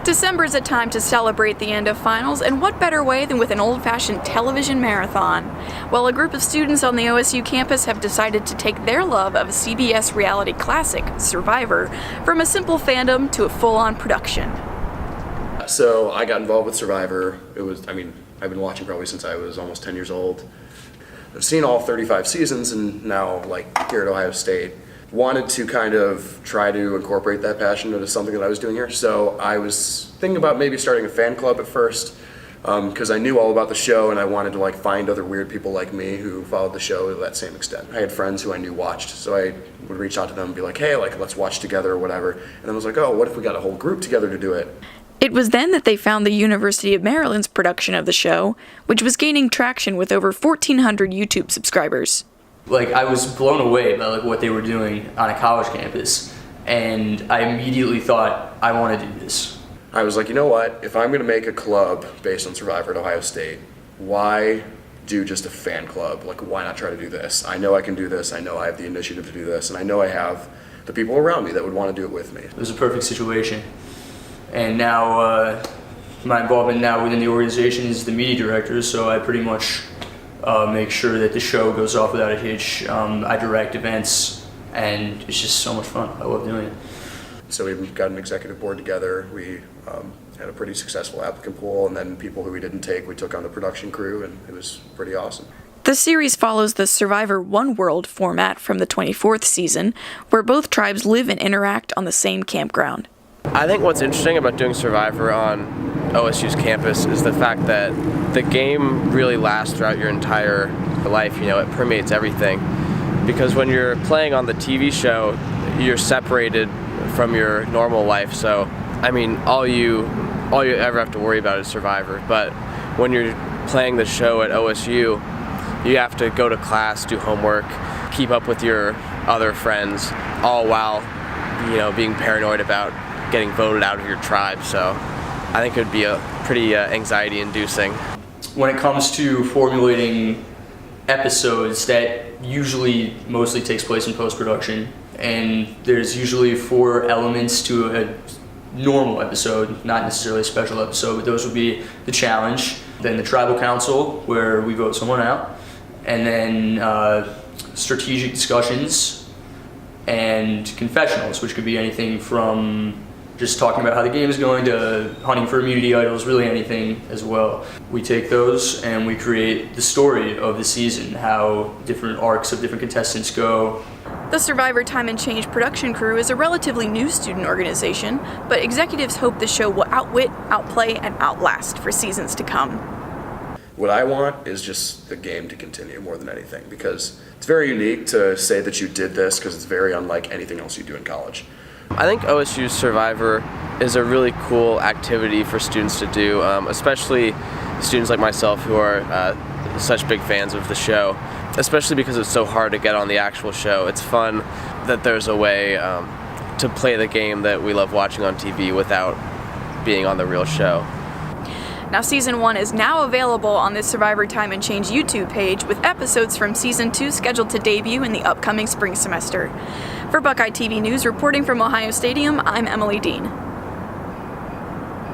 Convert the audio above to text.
December is a time to celebrate the end of finals, and what better way than with an old-fashioned television marathon? Well, a group of students on the OSU campus have decided to take their love of a CBS reality classic, Survivor, from a simple fandom to a full-on production. So I got involved with Survivor. I've been watching probably since I was almost 10 years old. I've seen all 35 seasons, and now, here at Ohio State, wanted to kind of try to incorporate that passion into something that I was doing here. So I was thinking about maybe starting a fan club at first, because I knew all about the show and I wanted to find other weird people like me who followed the show to that same extent. I had friends who I knew watched, so I would reach out to them and be like, hey, let's watch together or whatever. And then I was like, oh, what if we got a whole group together to do it? It was then that they found the University of Maryland's production of the show, which was gaining traction with over 1,400 YouTube subscribers. I was blown away by what they were doing on a college campus, and I immediately thought, I want to do this. I was like, you know what, if I'm going to make a club based on Survivor at Ohio State, why do just a fan club? Why not try to do this? I know I can do this, I know I have the initiative to do this, and I know I have the people around me that would want to do it with me. It was a perfect situation. And now, my involvement now within the organization is the media director, so I pretty much make sure that the show goes off without a hitch. I direct events, and it's just so much fun. I love doing it. So we've got an executive board together. We had a pretty successful applicant pool, and then people who we didn't take, we took on the production crew, and it was pretty awesome. The series follows the Survivor One World format from the 24th season, where both tribes live and interact on the same campground. I think what's interesting about doing Survivor on OSU's campus is the fact that the game really lasts throughout your entire life. It permeates everything. Because when you're playing on the TV show, you're separated from your normal life. So, all you ever have to worry about is Survivor. But when you're playing the show at OSU, you have to go to class, do homework, keep up with your other friends, all while, being paranoid about getting voted out of your tribe. So I think it would be a pretty anxiety-inducing. When it comes to formulating episodes, that usually mostly takes place in post-production, and there's usually 4 elements to a normal episode, not necessarily a special episode, but those would be the challenge, then the tribal council, where we vote someone out, and then strategic discussions, and confessionals, which could be anything from just talking about how the game is going to hunting for immunity idols, really anything as well. We take those and we create the story of the season, how different arcs of different contestants go. The Survivor Time and Change production crew is a relatively new student organization, but executives hope the show will outwit, outplay, and outlast for seasons to come. What I want is just the game to continue more than anything, because it's very unique to say that you did this, because it's very unlike anything else you do in college. I think OSU's Survivor is a really cool activity for students to do, especially students like myself who are such big fans of the show, especially because it's so hard to get on the actual show. It's fun that there's a way to play the game that we love watching on TV without being on the real show. Now, Season 1 is now available on the Survivor Time and Change YouTube page, with episodes from Season 2 scheduled to debut in the upcoming spring semester. For BuckeyeTV News, reporting from Ohio Stadium, I'm Emily Dean.